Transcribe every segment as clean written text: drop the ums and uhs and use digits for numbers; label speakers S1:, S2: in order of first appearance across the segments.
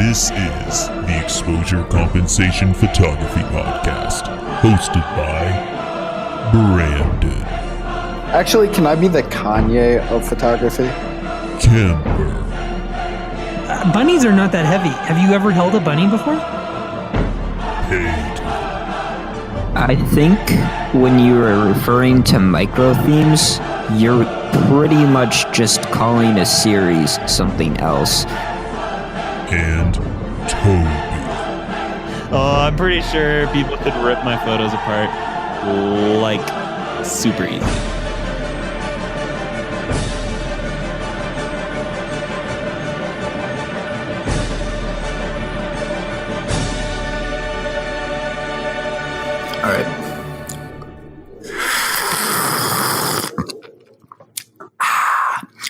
S1: This is the Exposure Compensation Photography Podcast, hosted by Brandon.
S2: Actually, can I be the Kanye of photography?
S1: Kemper.
S3: Bunnies are not that heavy. Have you ever held a bunny before?
S1: Peyton.
S4: I think when you are referring to micro themes, you're pretty much just calling a series something else.
S1: And Toby.
S5: Oh, I'm pretty sure people could rip my photos apart like super easy.
S6: All right.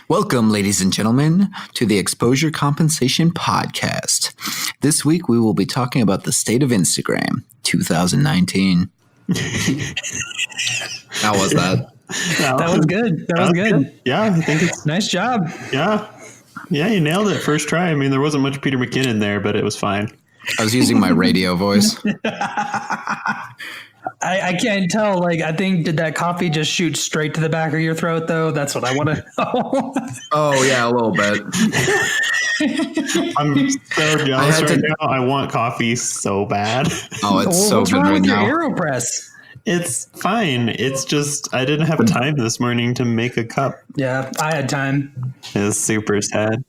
S6: Welcome, ladies and gentlemen, to the Exposure Compensation Podcast. This week, we will be talking about the state of Instagram, 2019. How was that?
S3: That was good. That was good.
S5: Yeah, I think it's
S3: Nice job.
S5: yeah, you nailed it first try. I mean, there wasn't much Peter McKinnon there, but it was fine.
S6: I was using my radio voice.
S3: I can't tell. Like, I think, did that coffee just shoot straight to the back of your throat, though? That's what I want to know.
S6: Oh, yeah, a little bit.
S5: I'm so jealous right now. I want coffee so bad.
S6: Oh, it's so
S3: What's
S6: good
S3: wrong
S6: right
S3: with
S6: now.
S3: your AeroPress?
S5: It's fine. It's just I didn't have time this morning to make a cup.
S3: Yeah, I had time.
S5: It's super sad.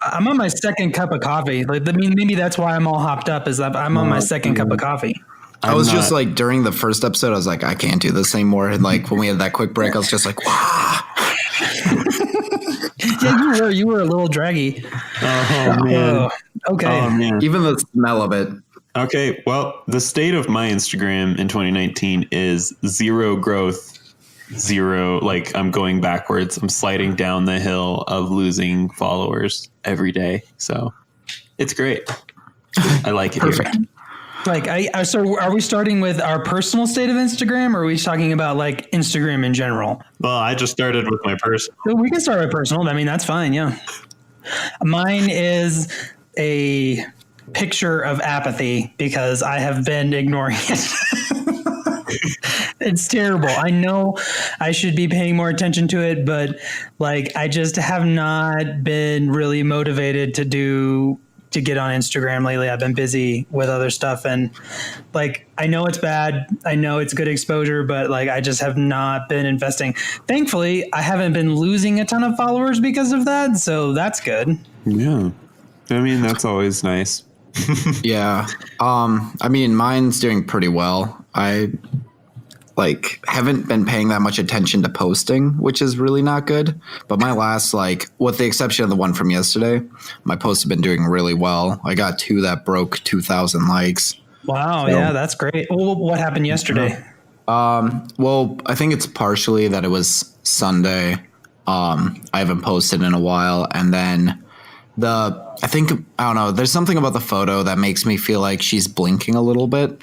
S3: I'm on my second cup of coffee. Like, I mean, maybe that's why I'm all hopped up, is that I'm on my second cup of coffee.
S6: I was just like, during the first episode, I was like, I can't do this anymore. And like, when we had that quick break, I was just like, wow.
S3: Yeah, you were a little draggy.
S5: Oh man.
S3: Okay.
S5: Oh man.
S6: Even the smell of it.
S5: Okay, well, the state of my Instagram in 2019 is zero growth, zero, like I'm going backwards. I'm sliding down the hill of losing followers every day. So it's great. I like it.
S6: Perfect.
S5: Here.
S3: Like, so are we starting with our personal state of Instagram, or are we talking about like Instagram in general?
S5: Well, I just started with my personal.
S3: So we can start with personal. I mean, that's fine. Yeah. Mine is a picture of apathy because I have been ignoring it. It's terrible. I know I should be paying more attention to it, but like, I just have not been really motivated to get on Instagram lately. I've been busy with other stuff, and like, I know it's bad. I know it's good exposure, but like, I just have not been investing. Thankfully, I haven't been losing a ton of followers because of that. So that's good.
S5: Yeah. I mean, that's always nice.
S6: Yeah. I mean, mine's doing pretty well. I like haven't been paying that much attention to posting, which is really not good. But my last, like, with the exception of the one from yesterday, my posts have been doing really well. I got 2 that broke 2,000 likes.
S3: Wow. So, yeah, that's great. Well, what happened yesterday?
S6: Well, I think it's partially that it was Sunday. I haven't posted in a while. And then I don't know, there's something about the photo that makes me feel like she's blinking a little bit.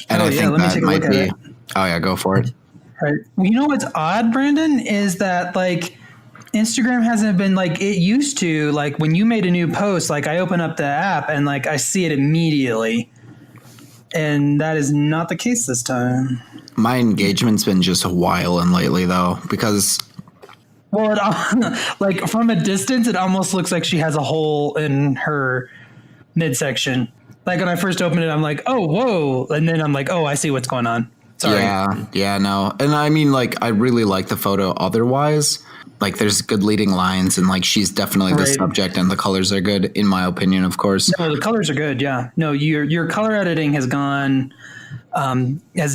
S6: And I think that might be... Oh, yeah, go for it.
S3: Right. Well, you know what's odd, Brandon, is that like Instagram hasn't been like it used to. Like when you made a new post, like I open up the app and like I see it immediately. And that is not the case this time.
S6: My engagement's been just wilding lately, though, because...
S3: Well, like from a distance, it almost looks like she has a hole in her midsection. Like when I first opened it, I'm like, oh, whoa. And then I'm like, oh, I see what's going on. Sorry.
S6: Yeah, no. And I mean, like, I really like the photo otherwise. Like, there's good leading lines, and, like, she's definitely the subject, and the colors are good, in my opinion, of course.
S3: No, the colors are good, yeah. No, your color editing has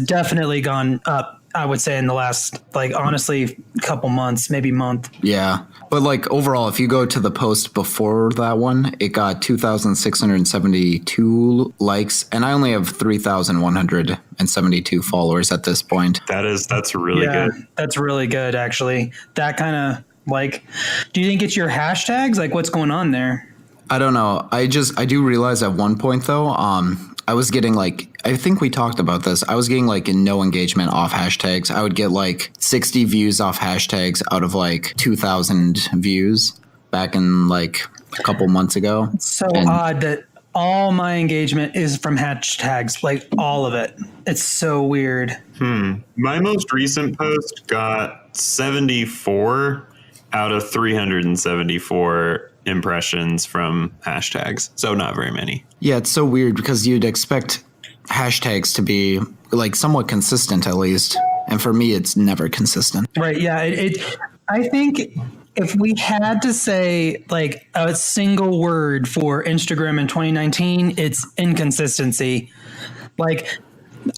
S3: definitely gone up, I would say, in the last, like, honestly, couple months, maybe month. Yeah.
S6: But, like, overall, if you go to the post before that one, it got 2,672 likes, and I only have 3,172 followers at this point.
S5: That's really good.
S3: That's really good, actually. That kind of, like, do you think it's your hashtags? Like, what's going on there?
S6: I don't know. I do realize at one point, though, I was getting like, I think we talked about this. I was getting like no engagement off hashtags. I would get like 60 views off hashtags out of like 2,000 views back in like a couple months ago.
S3: It's so odd that all my engagement is from hashtags, like all of it. It's so weird.
S5: My most recent post got 74 out of 374 impressions from hashtags. So not very many.
S6: Yeah, it's so weird because you'd expect hashtags to be like somewhat consistent at least. And for me, it's never consistent.
S3: Right. Yeah. I think if we had to say like a single word for Instagram in 2019, it's inconsistency. Like,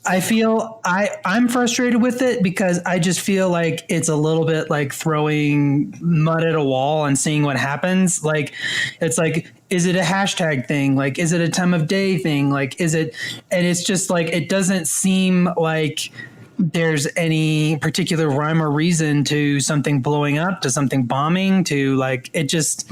S3: I feel I'm frustrated with it because I just feel like it's a little bit like throwing mud at a wall and seeing what happens. Like, it's like, is it a hashtag thing? Like, is it a time of day thing? Like, is it, and it's just like, it doesn't seem like there's any particular rhyme or reason to something blowing up, to something bombing, to like, it just,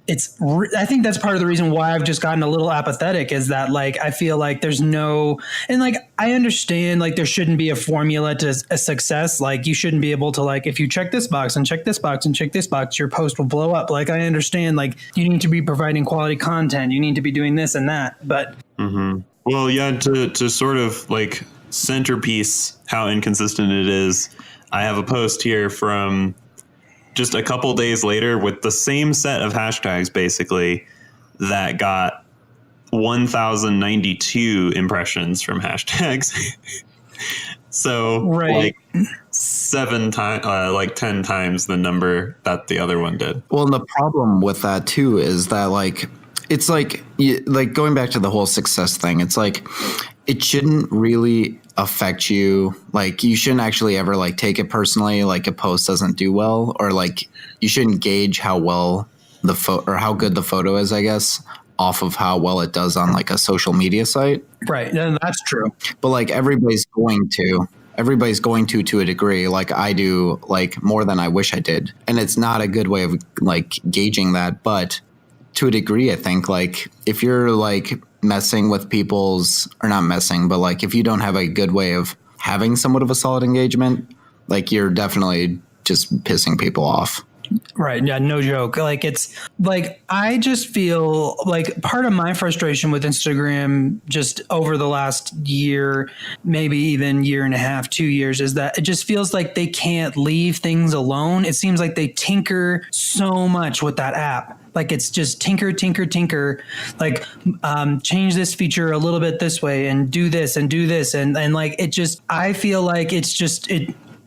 S3: I think that's part of the reason why I've just gotten a little apathetic is that like, I feel like there's no, and like, I understand like there shouldn't be a formula to a success. Like you shouldn't be able to like, if you check this box and check this box and check this box, your post will blow up. Like I understand like you need to be providing quality content. You need to be doing this and that, but.
S5: Well, yeah, to sort of like centerpiece how inconsistent it is. I have a post here from just a couple days later with the same set of hashtags, basically, that got 1,092 impressions from hashtags. So, like 10 times the number that the other one did.
S6: Well, and the problem with that too is that like it's like going back to the whole success thing. It's like it shouldn't really affect you. Like you shouldn't actually ever like take it personally. Like a post doesn't do well, or like you shouldn't gauge how well the photo or how good the photo is, I guess, off of how well it does on like a social media site.
S3: Right. Yeah, that's true.
S6: But like everybody's going to a degree. Like I do, like more than I wish I did. And it's not a good way of like gauging that. But to a degree, I think like if you're like messing with people's, or not messing, but like if you don't have a good way of having somewhat of a solid engagement, like you're definitely just pissing people off.
S3: Right. Yeah, no joke. Like it's like I just feel like part of my frustration with Instagram just over the last year, maybe even year and a half, 2 years, is that it just feels like they can't leave things alone. It seems like they tinker so much with that app. Like it's just tinker, like change this feature a little bit this way and do this and do this. And like, it just, I feel like it's just,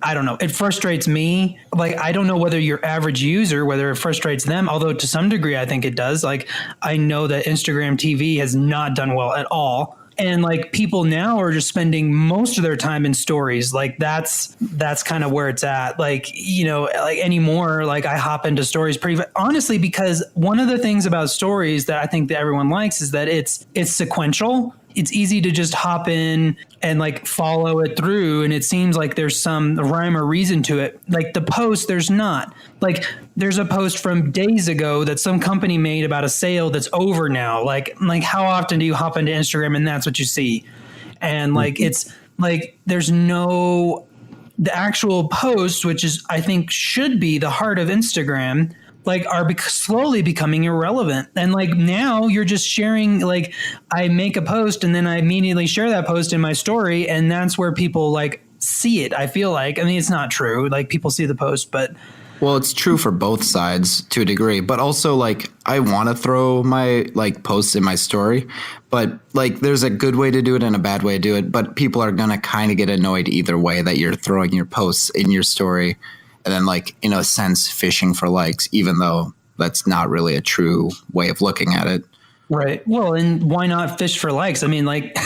S3: I don't know. It frustrates me. Like, I don't know whether your average user, whether it frustrates them, although to some degree, I think it does. Like, I know that Instagram TV has not done well at all. And like people now are just spending most of their time in stories. Like that's kind of where it's at. Like, you know, like anymore, like I hop into stories pretty honestly, because one of the things about stories that I think that everyone likes is that it's sequential. It's easy to just hop in and like follow it through. And it seems like there's some rhyme or reason to it. Like the post, there's not. Like there's a post from days ago that some company made about a sale that's over now. Like how often do you hop into Instagram and that's what you see? And like, it's like, there's no, the actual post, which is, I think should be the heart of Instagram, like are slowly becoming irrelevant. And like now you're just sharing, like I make a post and then I immediately share that post in my story. And that's where people like see it. I feel like, I mean, it's not true. Like people see the post, but.
S6: Well, it's true for both sides to a degree, but also like I want to throw my like posts in my story, but like there's a good way to do it and a bad way to do it. But people are going to kind of get annoyed either way that you're throwing your posts in your story. And then like, in a sense, fishing for likes, even though that's not really a true way of looking at it.
S3: Right. Well, and why not fish for likes? I mean, like,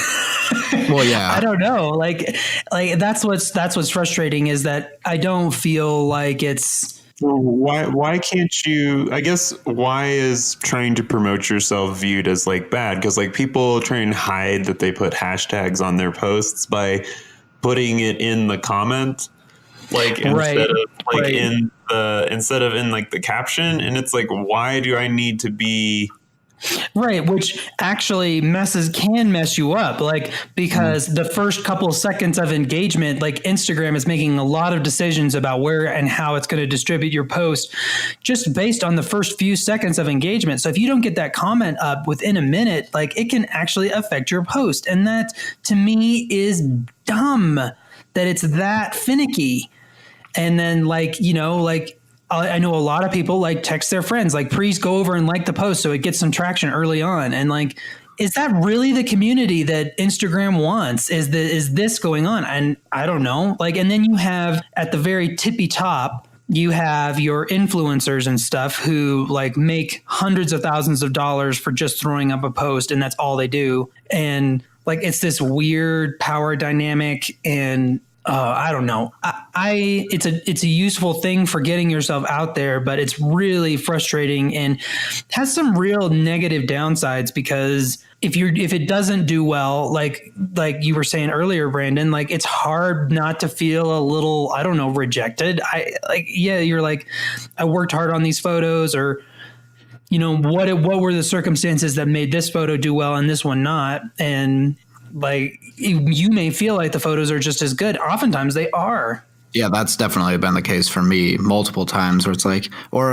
S6: well, yeah,
S3: I don't know. Like that's what's frustrating is that I don't feel like it's.
S5: Well, why can't you, I guess, why is trying to promote yourself viewed as like bad? Because like people try and hide that they put hashtags on their posts by putting it in the comment. Like instead of in like the caption, and it's like, why do I need to be
S3: Right, which actually can mess you up, like, because the first couple of seconds of engagement, like Instagram is making a lot of decisions about where and how it's going to distribute your post just based on the first few seconds of engagement. So if you don't get that comment up within a minute, like, it can actually affect your post. And that to me is dumb that it's that finicky. And then, like, you know, like, I know a lot of people like text their friends, like, please go over and like the post so it gets some traction early on. And like, is that really the community that Instagram wants? Is this going on? And I don't know. Like, and then you have at the very tippy top, you have your influencers and stuff who like make hundreds of thousands of dollars for just throwing up a post, and that's all they do. And like, it's this weird power dynamic, and I don't know. It's a useful thing for getting yourself out there, but it's really frustrating and has some real negative downsides, because if it doesn't do well, like you were saying earlier, Brandon, like, it's hard not to feel a little, I don't know, rejected. You're like, I worked hard on these photos, or, you know, what were the circumstances that made this photo do well and this one not? And like, you may feel like the photos are just as good. Oftentimes they are.
S6: Yeah, that's definitely been the case for me multiple times, where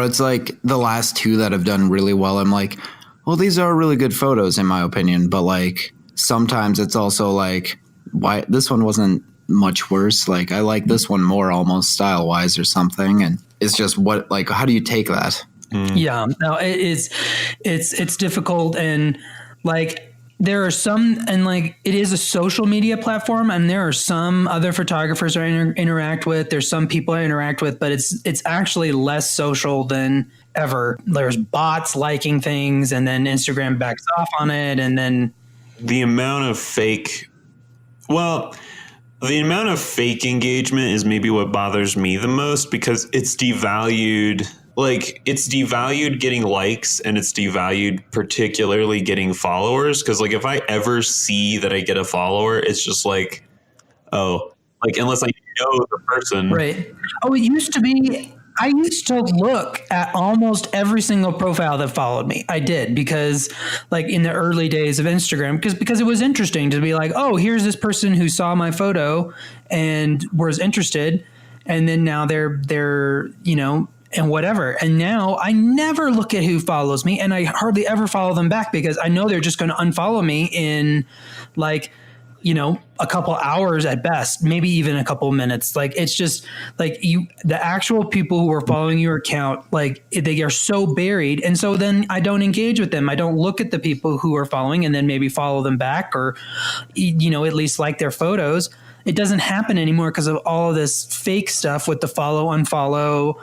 S6: it's like the last two that have done really well. I'm like, well, these are really good photos in my opinion. But like, sometimes it's also like, why this one wasn't much worse. Like, I like this one more almost style wise or something. And it's just how do you take that?
S3: Yeah, no, it's difficult. And like, there are some, and like, it is a social media platform, and there are some other photographers I interact with. There's some people I interact with, but it's actually less social than ever. There's bots liking things, and then Instagram backs off on it, and then
S5: the amount of fake engagement is maybe what bothers me the most, because it's devalued. Like, it's devalued getting likes, and it's devalued particularly getting followers. Because like, if I ever see that I get a follower, it's just like, oh, like, unless I know the person.
S3: Right. Oh, it used to be, I used to look at almost every single profile that followed me. I did, because like, in the early days of Instagram, because it was interesting to be like, oh, here's this person who saw my photo and was interested. And then now they're, you know, and whatever. And now I never look at who follows me, and I hardly ever follow them back, because I know they're just going to unfollow me in like, you know, a couple hours at best, maybe even a couple minutes. Like, it's just like, the actual people who are following your account, like, they are so buried. And so then I don't engage with them. I don't look at the people who are following and then maybe follow them back, or, you know, at least like their photos. It doesn't happen anymore because of all of this fake stuff with the follow, unfollow,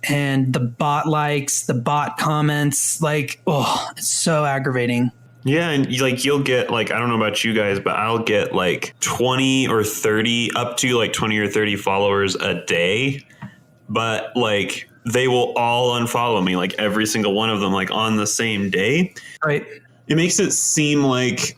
S3: and the bot likes, the bot comments. Like, oh, it's so aggravating.
S5: Yeah, and you'll get, like, I don't know about you guys, but I'll get like 20 or 30, up to like 20 or 30 followers a day. But like, they will all unfollow me, like every single one of them, like on the same day.
S3: Right.
S5: It makes it seem like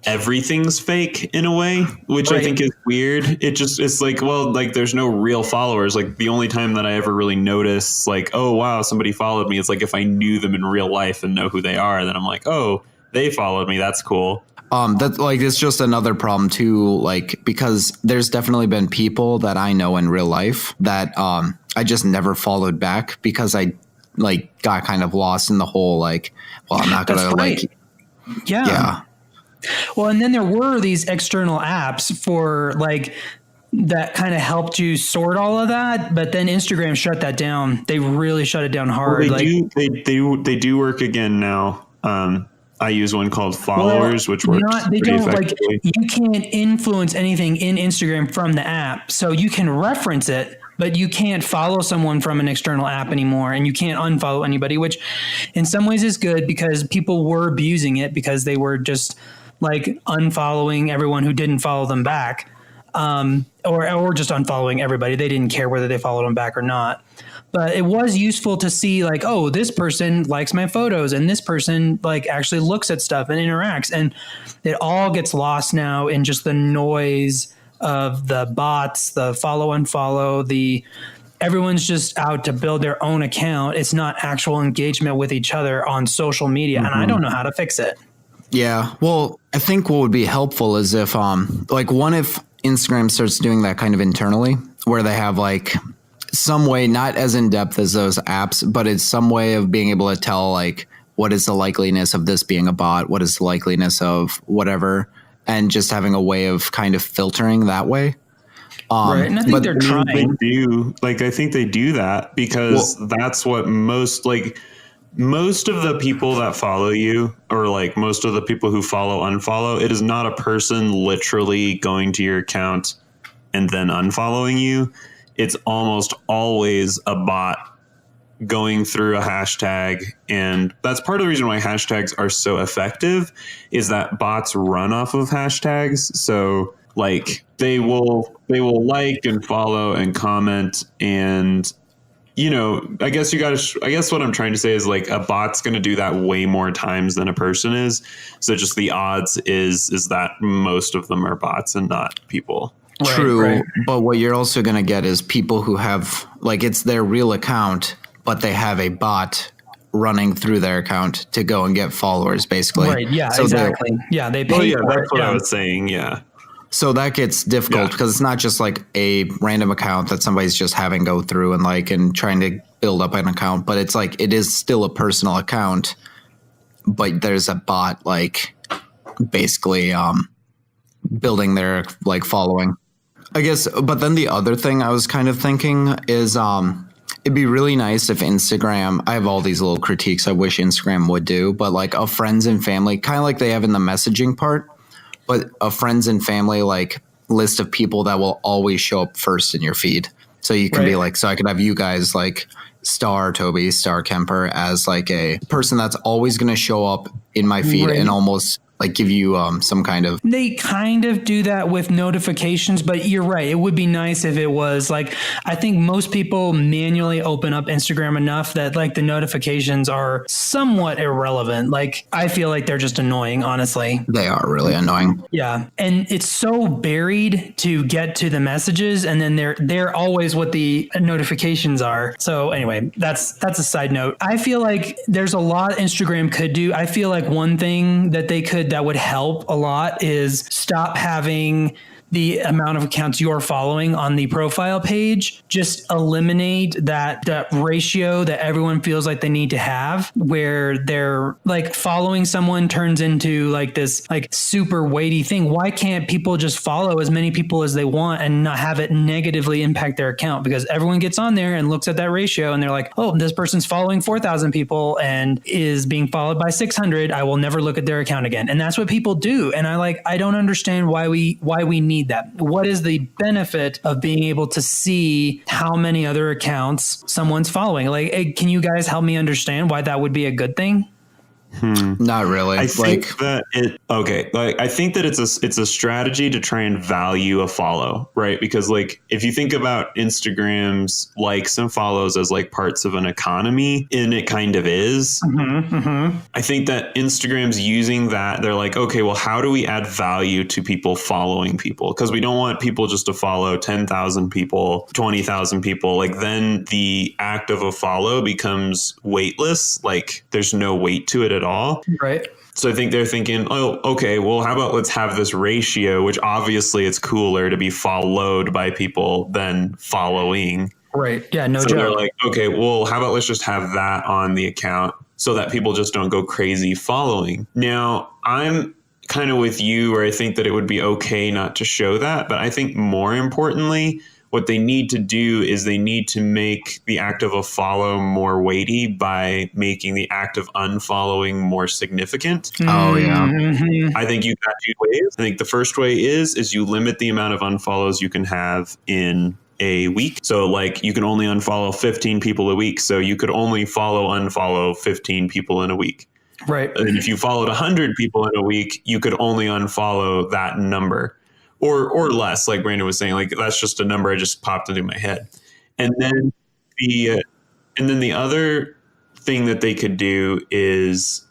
S5: everything's fake in a way, which I think is weird. It's like, well, like, there's no real followers. Like, the only time that I ever really notice, like, oh wow, somebody followed me, it's like if I knew them in real life and know who they are, then I'm like, oh, they followed me, that's cool.
S6: That's like, it's just another problem too, like, because there's definitely been people that I know in real life that I just never followed back, because I like got kind of lost in the whole, like, well, I'm not gonna like, yeah.
S3: Well, and then there were these external apps for like, that kind of helped you sort all of that, but then Instagram shut that down. They really shut it down hard.
S5: Well, they do work again now. I use one called Followers, which works pretty effectively.
S3: Like, you can't influence anything in Instagram from the app, so you can reference it, but you can't follow someone from an external app anymore, and you can't unfollow anybody, which in some ways is good, because people were abusing it, because they were just like unfollowing everyone who didn't follow them back, or just unfollowing everybody. They didn't care whether they followed them back or not. But it was useful to see, like, oh, this person likes my photos, and this person like actually looks at stuff and interacts, and it all gets lost now in just the noise of the bots, the follow, unfollow, the everyone's just out to build their own account. It's not actual engagement with each other on social media. And I don't know how to fix it.
S6: Yeah. Well, I think what would be helpful is if if Instagram starts doing that kind of internally, where they have like some way, not as in depth as those apps, but it's some way of being able to tell like what is the likeliness of this being a bot, what is the likeliness of whatever, and just having a way of kind of filtering that way.
S3: Right. And I think they're trying.
S5: They do. Like, I think they do that because that's what most of the people that follow you, or like most of the people who unfollow, it is not a person literally going to your account and then unfollowing you. It's almost always a bot going through a hashtag. And that's part of the reason why hashtags are so effective, is that bots run off of hashtags. So like they will like and follow and comment, and I guess what I'm trying to say is like a bot's going to do that way more times than a person is. So just the odds is that most of them are bots and not people.
S6: True.
S3: Right.
S6: But what you're also going to get is people who have like, it's their real account, but they have a bot running through their account to go and get followers, basically.
S3: Right. Yeah,
S6: so
S3: exactly. Yeah. They pay for
S5: that's
S3: it.
S5: what I was saying. Yeah.
S6: So that gets difficult because it's not just like a random account that somebody's just having go through and trying to build up an account, but it's like, it is still a personal account, but there's a bot like basically building their like following, I guess. But then the other thing I was kind of thinking is it'd be really nice if Instagram, I have all these little critiques I wish Instagram would do, but like a friends and family, kind of like they have in the messaging part, but a friends and family like list of people that will always show up first in your feed. So you can be like, so I could have you guys like star Toby, star Kemper as like a person that's always going to show up in my feed and almost like give you some kind of.
S3: They kind of do that with notifications, but you're right. It would be nice if it was like, I think most people manually open up Instagram enough that like the notifications are somewhat irrelevant. Like I feel like they're just annoying, honestly.
S6: They are really annoying.
S3: Yeah. And it's so buried to get to the messages, and then they're always what the notifications are. So anyway, that's a side note. I feel like there's a lot Instagram could do. I feel like one thing that they could that would help a lot is stop having the amount of accounts you're following on the profile page. Just eliminate that ratio that everyone feels like they need to have, where they're like following someone turns into like this like super weighty thing. Why can't people just follow as many people as they want and not have it negatively impact their account? Because everyone gets on there and looks at that ratio and they're like, oh, this person's following 4,000 people and is being followed by 600. I will never look at their account again. And that's what people do. And I don't understand why we need that. What is the benefit of being able to see how many other accounts someone's following? Like, can you guys help me understand why that would be a good thing?
S6: Not really.
S5: I think that I think that it's a strategy to try and value a follow, right? Because like if you think about Instagram's likes and follows as like parts of an economy, and it kind of is. I think that Instagram's using that. They're like, okay, well, how do we add value to people following people? Because we don't want people just to follow 10,000 people, 20,000 people. Like then the act of a follow becomes weightless. Like there's no weight to it at all.
S3: Right.
S5: So I think they're thinking, oh, okay, well, how about let's have this ratio, which obviously it's cooler to be followed by people than following.
S3: Right. Yeah, no joke.
S5: So they're like, okay, well, how about let's just have that on the account so that people just don't go crazy following. Now, I'm kind of with you where I think that it would be okay not to show that. But I think more importantly, what they need to do is they need to make the act of a follow more weighty by making the act of unfollowing more significant.
S6: Oh, yeah.
S5: I think you've got two ways. I think the first way is you limit the amount of unfollows you can have in a week. So like you can only unfollow 15 people a week. So you could only unfollow 15 people in a week.
S3: Right.
S5: And if you followed 100 people in a week, you could only unfollow that number. Or less, like Brandon was saying, like that's just a number I just popped into my head. And then the other thing that they could do is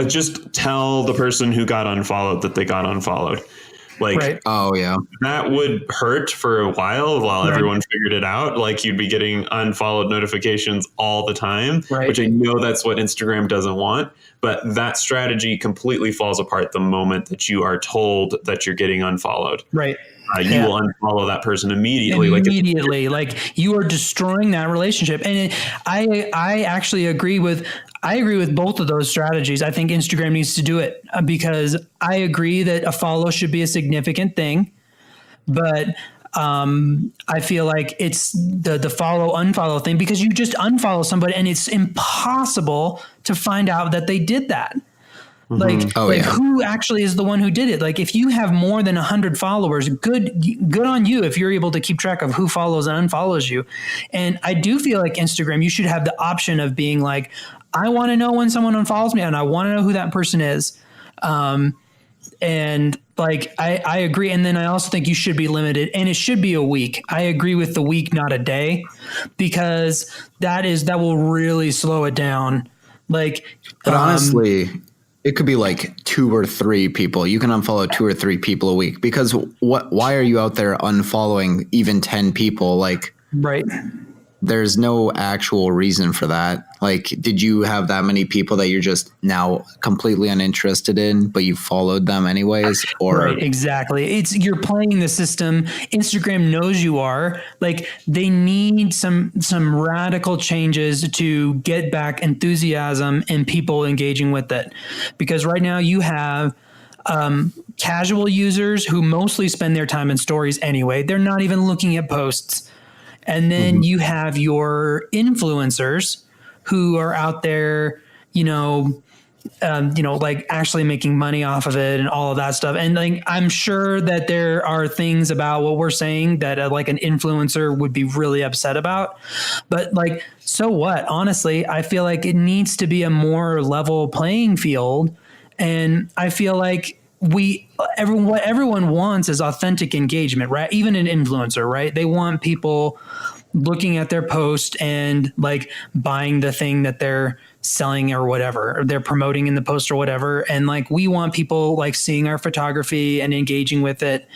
S5: just tell the person who got unfollowed that they got unfollowed. Like,
S3: Right.
S6: Oh yeah.
S5: that would hurt for a while everyone figured it out. Like, you'd be getting unfollowed notifications all the time,
S3: Right.
S5: which I know that's what Instagram doesn't want. But that strategy completely falls apart the moment that you are told that you're getting unfollowed.
S3: Right.
S5: You will unfollow that person immediately.
S3: Immediately, like you are destroying that relationship. And I actually agree with both of those strategies. I think Instagram needs to do it because I agree that a follow should be a significant thing, but I feel like it's the follow unfollow thing, because you just unfollow somebody and it's impossible to find out that they did that. Like, who actually is the one who did it? Like, if you have more than 100 followers, good on you if you're able to keep track of who follows and unfollows you. And I do feel like Instagram, you should have the option of being like, I want to know when someone unfollows me and I want to know who that person is. And like, I agree. And then I also think you should be limited, and it should be a week. I agree with the week, not a day, because that will really slow it down. Like,
S6: But honestly, it could be like 2 or 3 people. You can unfollow 2 or 3 people a week, because why are you out there unfollowing even 10 people? Like,
S3: right.
S6: There's no actual reason for that. Like, did you have that many people that you're just now completely uninterested in, but you followed them anyways? Or
S3: right, exactly. You're playing the system. Instagram knows you are. Like, they need some radical changes to get back enthusiasm and people engaging with it. Because right now you have casual users who mostly spend their time in stories anyway. They're not even looking at posts. And then you have your influencers who are out there, like actually making money off of it and all of that stuff. And like, I'm sure that there are things about what we're saying that like an influencer would be really upset about, but like, so what? Honestly, I feel like it needs to be a more level playing field. And I feel like what everyone wants is authentic engagement, right? Even an influencer, right? They want people looking at their post and like buying the thing that they're selling or whatever, or they're promoting in the post or whatever. And like, we want people like seeing our photography and engaging with it.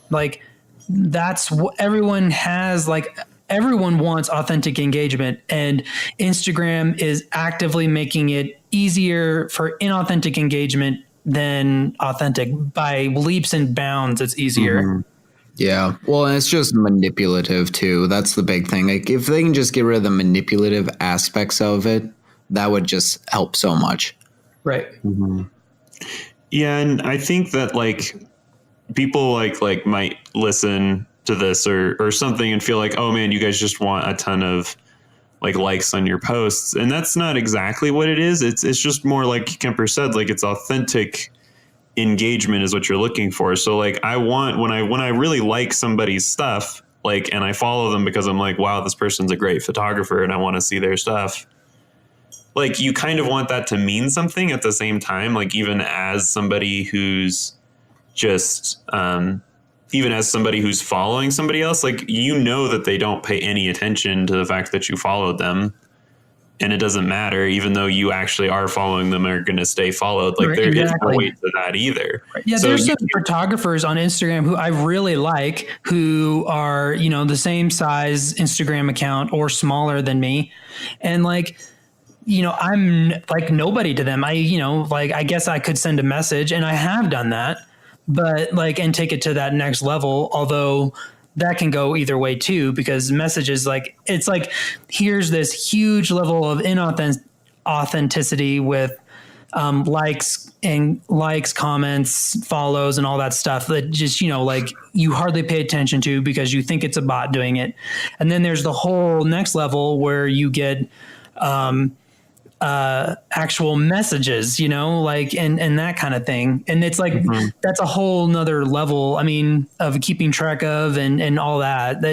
S3: Like, that's what everyone has. Like, everyone wants authentic engagement, and Instagram is actively making it easier for inauthentic engagement than authentic by leaps and bounds. It's easier.
S6: Mm-hmm. Yeah. Well, and it's just manipulative too. That's the big thing. Like, if they can just get rid of the manipulative aspects of it, that would just help so much.
S3: Right.
S5: Mm-hmm. Yeah. And I think that like people like might listen to this or something and feel like, oh man, you guys just want a ton of like likes on your posts. And that's not exactly what it is. It's just more like Kemper said, like, it's authentic engagement is what you're looking for. So like, I want, when I really like somebody's stuff, like, and I follow them because I'm like, wow, this person's a great photographer and I want to see their stuff. Like, you kind of want that to mean something at the same time. Like, even as somebody who's just, even as somebody who's following somebody else, like, you know that they don't pay any attention to the fact that you followed them. And it doesn't matter, even though you actually are following them, are going to stay followed. Like, there is no weight to that either.
S3: Yeah, so there's some photographers on Instagram who I really like, who are, the same size Instagram account or smaller than me. And like, I'm like nobody to them. I guess I could send a message, and I have done that, but like, and take it to that next level. Although that can go either way too, because messages, like, it's like, here's this huge level of inauthenticity with likes, comments, follows, and all that stuff that just, like, you hardly pay attention to because you think it's a bot doing it. And then there's the whole next level where you get actual messages, like, and that kind of thing. And it's like, that's a whole nother level, of keeping track of and all that.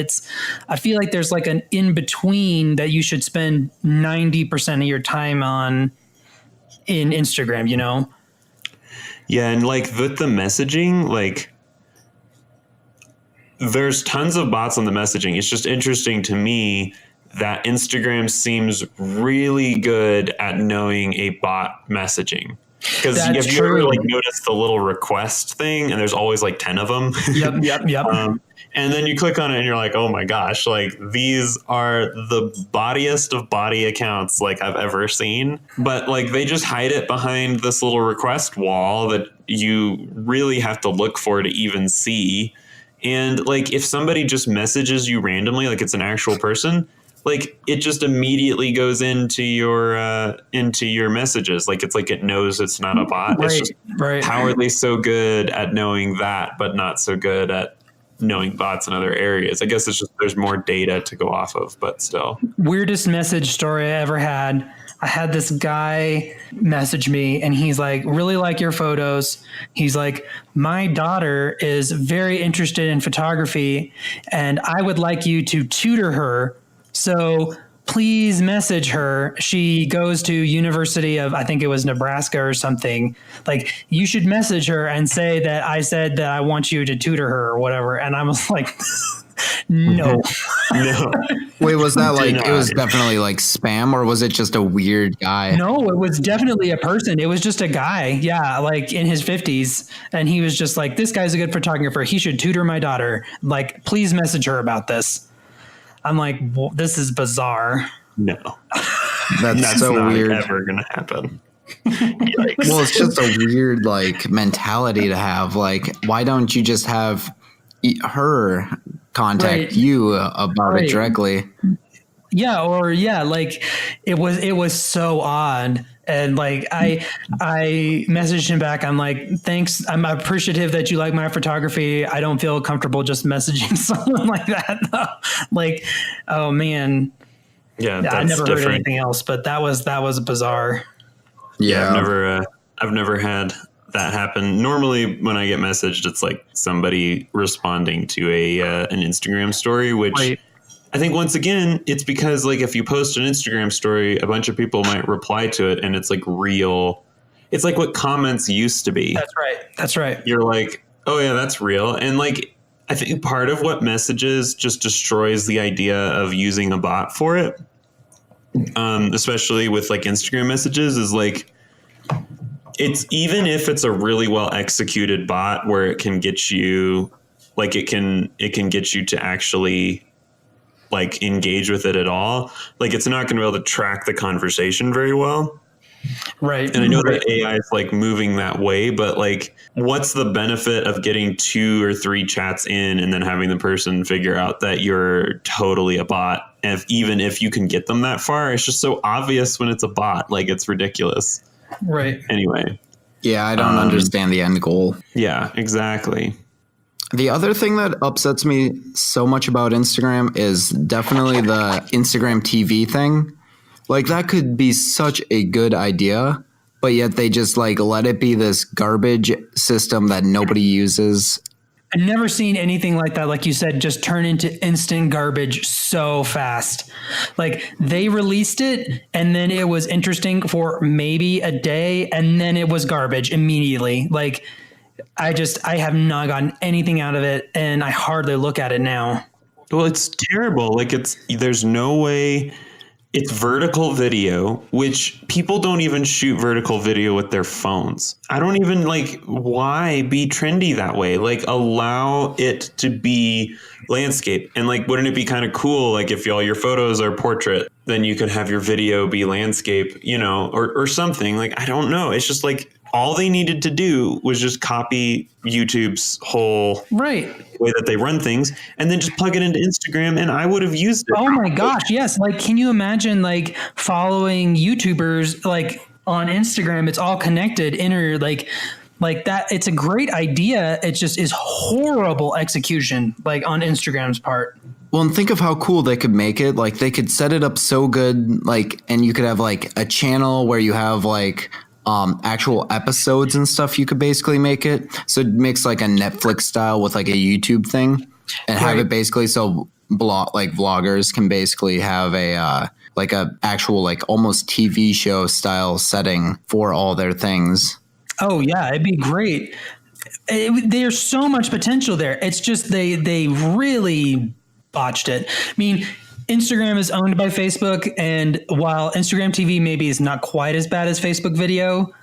S3: I feel like there's like an in between that you should spend 90% of your time on in Instagram,
S5: Yeah. And like with the messaging, like, there's tons of bots on the messaging. It's just interesting to me that Instagram seems really good at knowing a bot messaging. Because
S3: That's
S5: have you ever
S3: true.
S5: like noticed the little request thing, and there's always like 10 of them?
S3: Yep.
S5: And then you click on it and you're like, oh my gosh, like these are the bodiest of body accounts like I've ever seen. But like they just hide it behind this little request wall that you really have to look for to even see. And like if somebody just messages you randomly, like it's an actual person, like it just immediately goes into your messages. Like it's like it knows it's not a bot. It's just how are they so good at knowing that, but not so good at knowing bots in other areas? I guess it's just there's more data to go off of, but still.
S3: Weirdest message story I ever had. I had this guy message me and he's like, really like your photos. He's like, my daughter is very interested in photography and I would like you to tutor her. So please message her. She goes to University of, I think it was Nebraska or something. Like, you should message her and say that I said that I want you to tutor her or whatever. And I was like, no.
S5: No.
S6: Wait, was that like,
S5: not.
S6: it was definitely like spam, or was it just a weird guy?
S3: No, it was definitely a person. It was just a guy. Yeah. Like in his 50s. And he was just like, this guy's a good photographer. He should tutor my daughter. Like, please message her about this. I'm like, well, this is bizarre.
S5: No.
S6: That's so
S5: not
S6: weird.
S5: Ever gonna happen.
S6: Yikes. Well, it's just a weird like mentality to have. Like, why don't you just have her contact you about it directly?
S3: Yeah, or like it was so odd. And like I messaged him back. I'm like, thanks. I'm appreciative that you like my photography. I don't feel comfortable just messaging someone like that. Like, oh man.
S5: Yeah,
S3: I never
S5: different.
S3: heard anything else, but that was bizarre.
S6: Yeah,
S5: I've never had that happen. Normally when I get messaged, it's like somebody responding to an Instagram story, which
S3: Right.
S5: I think once again, it's because like if you post an Instagram story, a bunch of people might reply to it and it's like real. It's like what comments used to be.
S3: That's right.
S5: You're like, oh yeah, that's real. And like, I think part of what messages just destroys the idea of using a bot for it. Especially with like Instagram messages is like, it's even if it's a really well executed bot where it can get you, like it can get you to actually like engage with it at all. Like it's not going to be able to track the conversation very well.
S3: Right.
S5: And I know that AI is like moving that way, but like what's the benefit of getting 2 or 3 chats in and then having the person figure out that you're totally a bot? And even if you can get them that far, it's just so obvious when it's a bot. Like it's ridiculous.
S3: Right.
S5: Anyway.
S6: Yeah, I don't understand the end goal.
S5: Yeah, exactly.
S6: The other thing that upsets me so much about Instagram is definitely the Instagram TV thing. Like that could be such a good idea, but yet they just like let it be this garbage system that nobody uses.
S3: I've never seen anything like that. Like you said, just turn into instant garbage so fast. Like they released it and then it was interesting for maybe a day and then it was garbage immediately. Like I have not gotten anything out of it and I hardly look at it now.
S5: Well, it's terrible. Like there's no way. It's vertical video, which people don't even shoot vertical video with their phones. I don't even like, why be trendy that way? Like allow it to be landscape. And like, wouldn't it be kind of cool? Like if all your photos are portrait, then you could have your video be landscape, you know, or something. Like, I don't know. It's just like all they needed to do was just copy YouTube's whole way that they run things and then just plug it into Instagram and I would have used it.
S3: Oh my gosh. Yes. Like, can you imagine like following YouTubers like on Instagram? It's all connected like that. It's a great idea. It just is horrible execution like on Instagram's part.
S6: Well, and think of how cool they could make it. Like they could set it up so good, like, and you could have like a channel where you have like actual episodes and stuff. You could basically make it so it makes like a Netflix style with like a YouTube thing and have it basically so vloggers can basically have a like a actual like almost TV show style setting for all their things.
S3: Oh yeah, it'd be great. There's so much potential there. It's just they really botched it. I mean, Instagram is owned by Facebook, and while Instagram TV maybe is not quite as bad as Facebook video,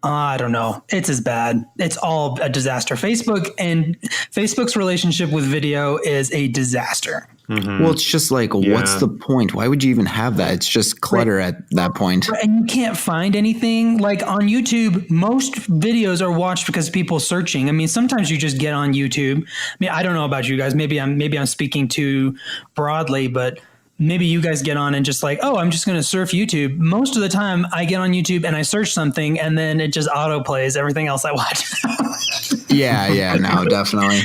S3: I don't know. It's as bad. It's all a disaster. Facebook's relationship with video is a disaster.
S6: Well, it's just like, what's the point? Why would you even have that? It's just clutter at that point.
S3: And you can't find anything. Like on YouTube, most videos are watched because people searching. I mean, sometimes you just get on YouTube. I mean, I don't know about you guys. Maybe I'm speaking too broadly, but maybe you guys get on and just like, oh, I'm just going to surf YouTube. Most of the time I get on YouTube and I search something and then it just auto plays everything else I watch.
S6: Yeah, no, definitely.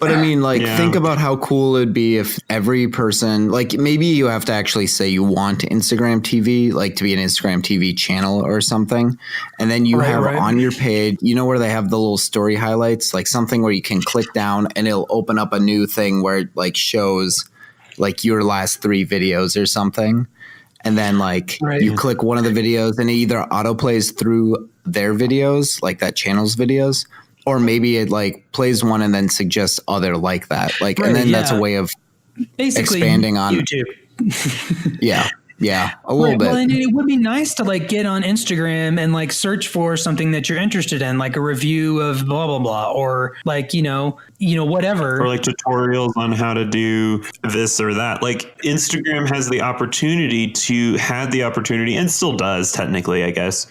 S6: But I mean, like, think about how cool it would be if every person, like, maybe you have to actually say you want Instagram TV, like to be an Instagram TV channel or something. And then you have on your page, you know, where they have the little story highlights, like something where you can click down and it'll open up a new thing where it like shows like your last 3 videos or something. And then like you click one of the videos and it either auto plays through their videos, like that channel's videos, or maybe it like plays one and then suggests other like that. Like, and then that's a way of basically expanding on
S3: YouTube.
S6: Yeah, a little bit.
S3: Well, and it would be nice to like get on Instagram and like search for something that you're interested in, like a review of blah blah blah, or like you know whatever,
S5: or like tutorials on how to do this or that. Like Instagram had the opportunity, and still does technically, I guess,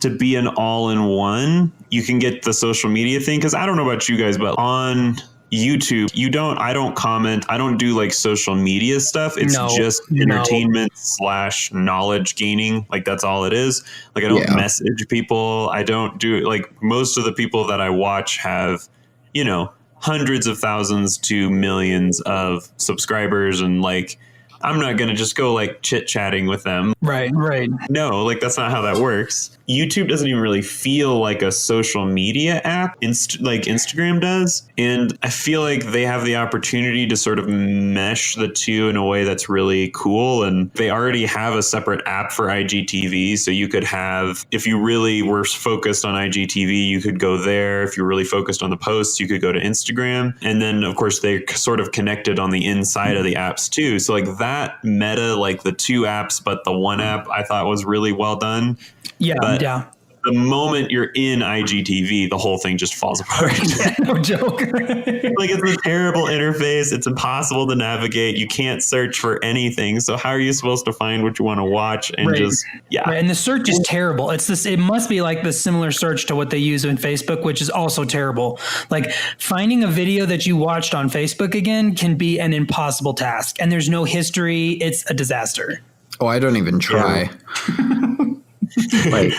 S5: to be an all-in-one. You can get the social media thing, because I don't know about you guys, but on YouTube, I don't comment. I don't do like social media stuff. It's just entertainment / knowledge gaining. Like that's all it is. Like I don't message people. I don't do like most of the people that I watch have, hundreds of thousands to millions of subscribers, and like I'm not going to just go like chit chatting with them.
S3: Right.
S5: No, like that's not how that works. YouTube doesn't even really feel like a social media app like Instagram does. And I feel like they have the opportunity to sort of mesh the two in a way that's really cool. And they already have a separate app for IGTV. So you could have, if you really were focused on IGTV, you could go there. If you're really focused on the posts, you could go to Instagram. And then of course they're sort of connected on the inside of the apps too. So like that meta, like the 2 apps, but the 1 app I thought was really well done.
S3: Yeah.
S5: The moment you're in IGTV, the whole thing just falls apart.
S3: No joke.
S5: Like it's a terrible interface. It's impossible to navigate. You can't search for anything. So how are you supposed to find what you want to watch? And
S3: Right. And the search is terrible. It's this. It must be like the similar search to what they use in Facebook, which is also terrible. Like finding a video that you watched on Facebook again can be an impossible task. And there's no history. It's a disaster.
S6: Oh, I don't even try. Like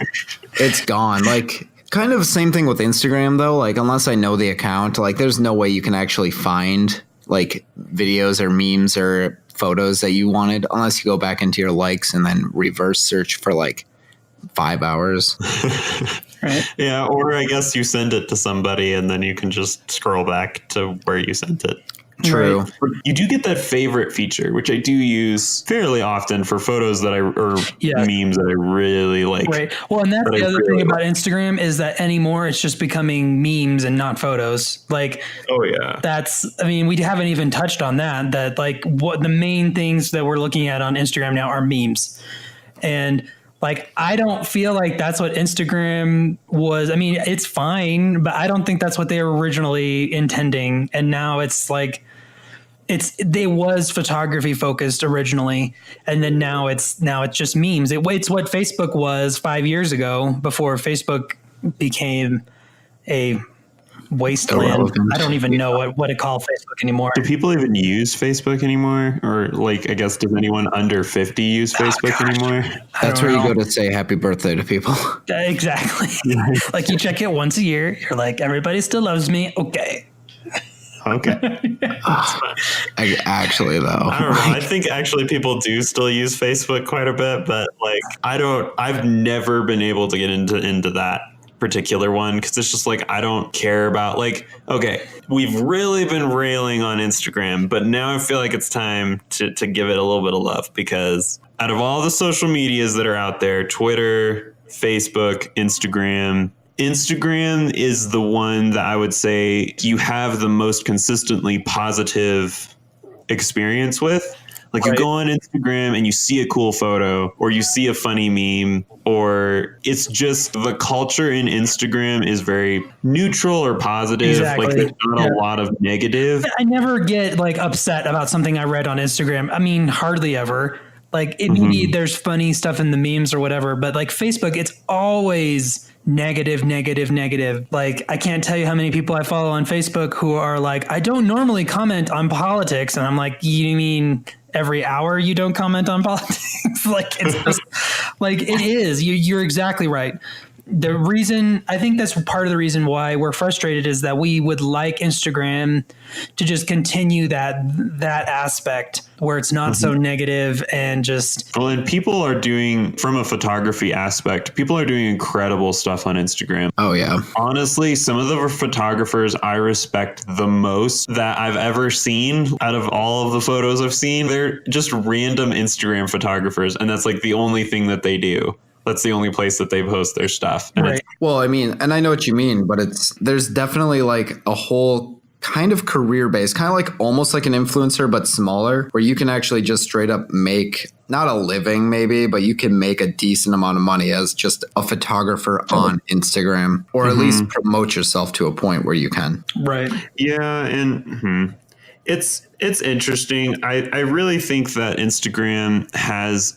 S6: it's gone. Like kind of the same thing with Instagram though. Like unless I know the account, like there's no way you can actually find like videos or memes or photos that you wanted unless you go back into your likes and then reverse search for like 5 hours.
S3: Right.
S5: Yeah, or I guess you send it to somebody and then you can just scroll back to where you sent it.
S6: True.
S5: Right. You do get that favorite feature, which I do use fairly often for photos that memes that I really like.
S3: Right. Well, and that's the other thing about Instagram is that anymore it's just becoming memes and not photos. Like, we haven't even touched on that. That like what the main things that we're looking at on Instagram now are memes, and like I don't feel like that's what Instagram was. I mean, it's fine, but I don't think that's what they were originally intending. And now it's like they was photography focused originally, and then now it's just memes. It's what Facebook was 5 years ago before Facebook became a wasteland. I don't even know what to call Facebook anymore.
S5: Do people even use Facebook anymore? Or like, I guess, does anyone under 50 use Facebook anymore?
S6: That's where you go to say happy birthday to people.
S3: Exactly. Like you check it once a year. You're like, everybody still loves me. Okay.
S6: Actually, though,
S5: I don't know. I think actually people do still use Facebook quite a bit, but like I've never been able to get into that particular one because it's just like I don't care about like, okay, we've really been railing on Instagram, but now I feel like it's time to give it a little bit of love, because out of all the social medias that are out there, Twitter, Facebook, Instagram is the one that I would say you have the most consistently positive experience with. Like you go on Instagram and you see a cool photo or you see a funny meme, or it's just the culture in Instagram is very neutral or positive.
S3: Exactly.
S5: Like there's not a lot of negative.
S3: I never get like upset about something I read on Instagram. I mean, hardly ever. Like maybe there's funny stuff in the memes or whatever, but like Facebook, it's always negative. Like I can't tell you how many people I follow on Facebook who are like, I don't normally comment on politics. And I'm like, you mean every hour you don't comment on politics? Like it's just like it is. You're exactly right. The reason, I think that's part of the reason why we're frustrated is that we would like Instagram to just continue that aspect where it's not so negative and just.
S5: Well, and people are doing, from a photography aspect, people are doing incredible stuff on Instagram.
S6: Oh, yeah.
S5: Honestly, some of the photographers I respect the most that I've ever seen out of all of the photos I've seen, they're just random Instagram photographers. And that's like the only thing that they do. That's the only place that they post their stuff. And
S3: Right.
S6: Well, I mean, and I know what you mean, but there's definitely like a whole kind of career base, kind of like almost like an influencer, but smaller, where you can actually just straight up make not a living maybe, but you can make a decent amount of money as just a photographer on Instagram, or at least promote yourself to a point where you can.
S3: Right.
S5: Yeah, and it's interesting. I really think that Instagram has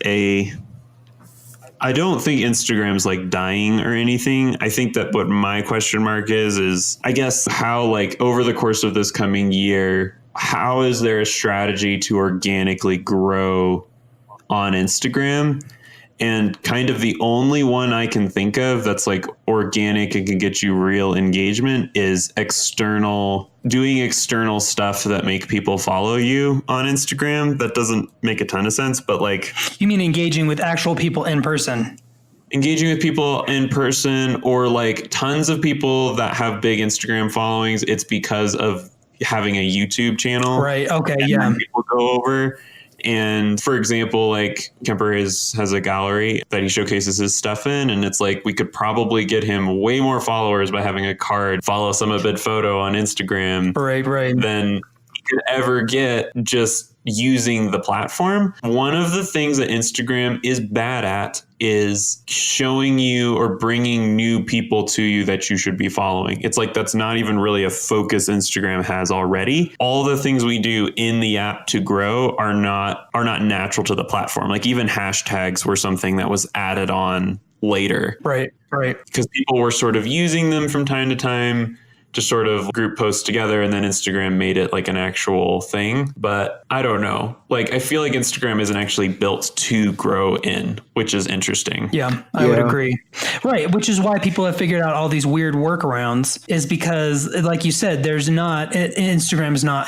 S5: I don't think Instagram's like dying or anything. I think that what my question mark is I guess how like over the course of this coming year, how is there a strategy to organically grow on Instagram? And kind of the only one I can think of that's like organic and can get you real engagement is doing external stuff that make people follow you on Instagram. That doesn't make a ton of sense, but like.
S3: You mean engaging with actual people in person?
S5: Engaging with people in person, or like tons of people that have big Instagram followings. It's because of having a YouTube channel.
S3: Right. Okay.
S5: And
S3: Yeah.
S5: when people go over. And for example, like Kemper has a gallery that he showcases his stuff in. And it's like we could probably get him way more followers by having a card follow some of it photo on Instagram.
S3: Right.
S5: Than he could ever get just using the platform. One of the things that Instagram is bad at is showing you or bringing new people to you that you should be following. It's like that's not even really a focus Instagram has already. All the things we do in the app to grow are not natural to the platform. Like even hashtags were something that was added on later.
S3: Right.
S5: Because people were sort of using them from time to time to sort of group posts together, and then Instagram made it like an actual thing. But I don't know. Like, I feel like Instagram isn't actually built to grow in, which is interesting.
S3: Yeah, I would agree. Right. Which is why people have figured out all these weird workarounds, is because, like you said, Instagram is not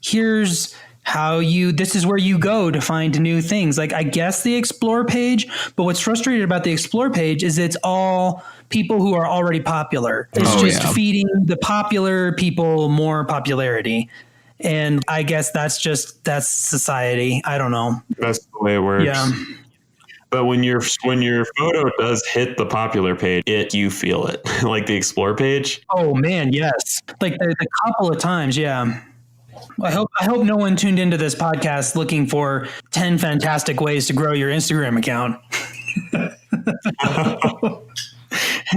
S3: here's this is where you go to find new things. Like, I guess the explore page, but what's frustrating about the explore page is it's all people who are already popular. It's feeding the popular people more popularity. And I guess that's society. I don't know.
S5: That's the way it works.
S3: Yeah.
S5: But when your photo does hit the popular page, you feel it. Like the explore page.
S3: Oh man, yes. Like the couple of times, yeah. I hope no one tuned into this podcast looking for 10 fantastic ways to grow your Instagram account.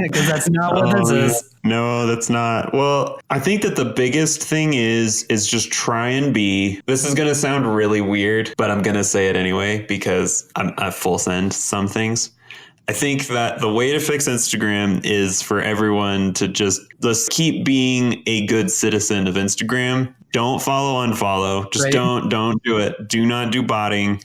S3: Because that's not what this is.
S5: No, that's not. Well, I think that the biggest thing is just try and be. This is going to sound really weird, but I'm going to say it anyway because I full send some things. I think that the way to fix Instagram is for everyone to just keep being a good citizen of Instagram. Don't follow, unfollow. Just don't do it. Do not do botting.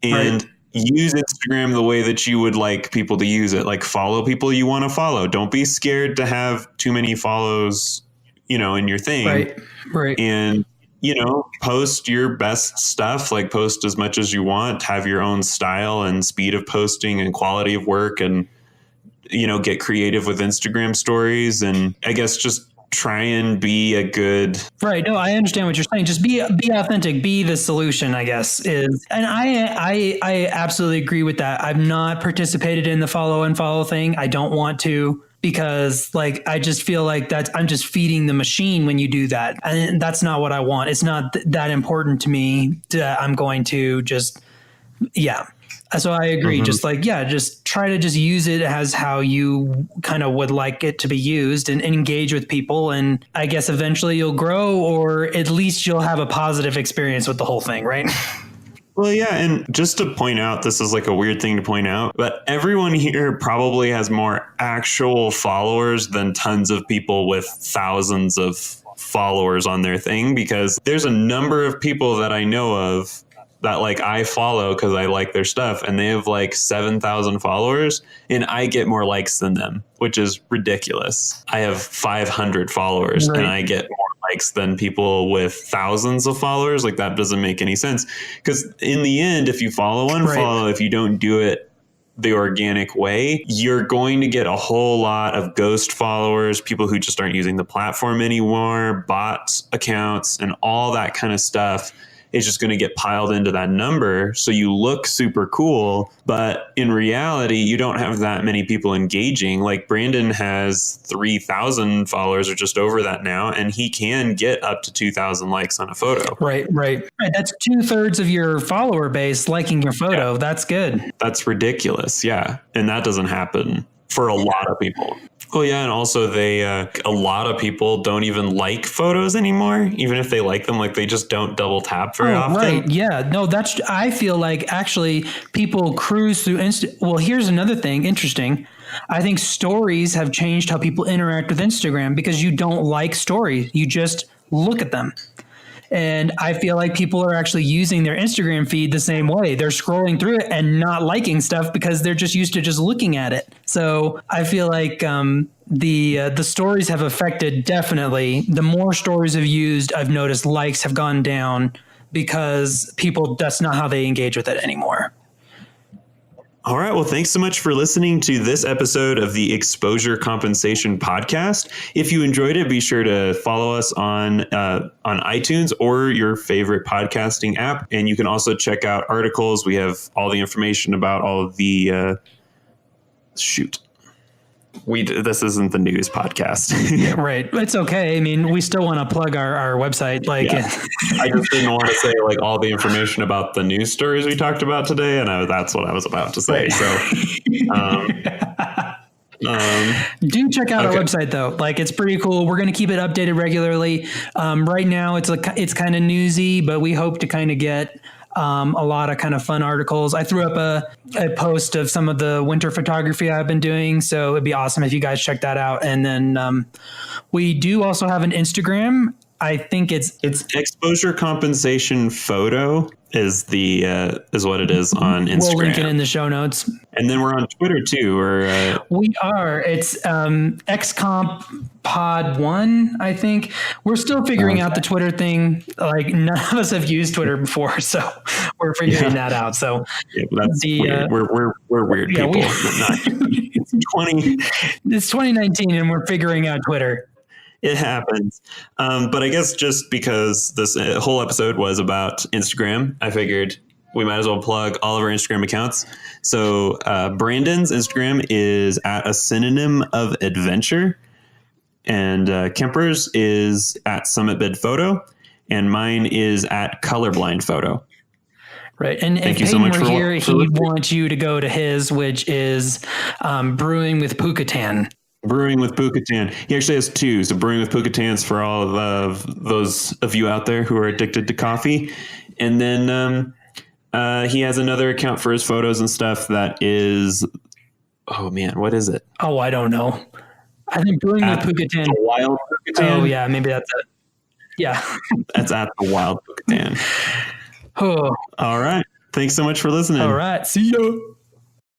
S5: And use Instagram the way that you would like people to use it. Like, follow people you want to follow. Don't be scared to have too many follows, in your thing.
S3: Right.
S5: And, post your best stuff. Like, post as much as you want. Have your own style and speed of posting and quality of work, and, get creative with Instagram stories. And I guess just try and be a good.
S3: Right. No, I understand what you're saying. Just be authentic, be the solution, I guess is. And I absolutely agree with that. I've not participated in the follow and follow thing. I don't want to. because like I just feel like that I'm just feeding the machine when you do that, and that's not what I want. It's not that important to me. I'm going to just So I agree. Just like, just try to just use it as how you kind of would like it to be used and engage with people. And I guess eventually you'll grow, or at least you'll have a positive experience with the whole thing, right?
S5: Well, yeah. And just to point out, this is like a weird thing to point out, but everyone here probably has more actual followers than tons of people with thousands of followers on their thing, because there's a number of people that I know of that like I follow because I like their stuff, and they have like 7,000 followers, and I get more likes than them, which is ridiculous. I have 500 followers and I get more likes than people with thousands of followers. Like, that doesn't make any sense, because in the end, if you follow, unfollow, if you don't do it the organic way, you're going to get a whole lot of ghost followers, people who just aren't using the platform anymore, bots accounts, and all that kind of stuff is just going to get piled into that number. So you look super cool, but in reality, you don't have that many people engaging. Like, Brandon has 3,000 followers or just over that now, and he can get up to 2,000 likes on a photo.
S3: Right. That's 2/3 of your follower base liking your photo. Yeah. That's good.
S5: That's ridiculous. Yeah. And that doesn't happen for a lot of people. Oh yeah, and also a lot of people don't even like photos anymore, even if they like them. Like, they just don't double tap very often.
S3: Right? Yeah. No, I feel like actually people cruise through Well, here's another thing interesting. I think stories have changed how people interact with Instagram, because you don't like stories, you just look at them. And I feel like people are actually using their Instagram feed the same way. They're scrolling through it and not liking stuff because they're just used to just looking at it. So I feel like the stories have affected, definitely. The more stories I've used, I've noticed likes have gone down, because people, that's not how they engage with it anymore.
S5: All right. Well, thanks so much for listening to this episode of the Exposure Compensation Podcast. If you enjoyed it, be sure to follow us on iTunes or your favorite podcasting app. And you can also check out articles. We have all the information about all of the this isn't the news podcast.
S3: Yeah, right. It's okay. I mean, we still want to plug our website. Like,
S5: I just didn't want to say like all the information about the news stories we talked about today, and that's what I was about to say. Right. So,
S3: do check out our website though. Like, it's pretty cool. We're going to keep it updated regularly. Right now, it's kind of newsy, but we hope to kind of get a lot of kind of fun articles. I threw up a post of some of the winter photography I've been doing, so it'd be awesome if you guys check that out. And then we do also have an Instagram. I think it's
S5: Exposure Compensation Photo is what it is on Instagram.
S3: We'll link it in the show notes.
S5: And then we're on Twitter too.
S3: We are. It's XCompPod1, I think. We're still figuring out the Twitter thing. Like, none of us have used Twitter before, so we're figuring that out. So
S5: that's weird. We're weird people.
S3: It's 2019, and we're figuring out Twitter.
S5: It happens. But I guess just because this whole episode was about Instagram, I figured we might as well plug all of our Instagram accounts. So Brandon's Instagram is at a synonym of adventure, and Kemper's is at Summit Bid Photo, and mine is at Colorblind Photo.
S3: Right. And if Peyton were here, he'd want you to go to his, which is Brewing with Pukatan.
S5: Brewing with Pukatan. He actually has two. So Brewing with Pukatan's for all of those of you out there who are addicted to coffee. And then he has another account for his photos and stuff that is, oh man, what is it?
S3: Oh, I don't know. I think Brewing with Pukatan.
S5: The Wild Pukatan.
S3: Oh yeah, maybe that's it. Yeah.
S5: That's at the Wild Pukatan.
S3: Oh.
S5: All right. Thanks so much for listening.
S3: All right. See ya.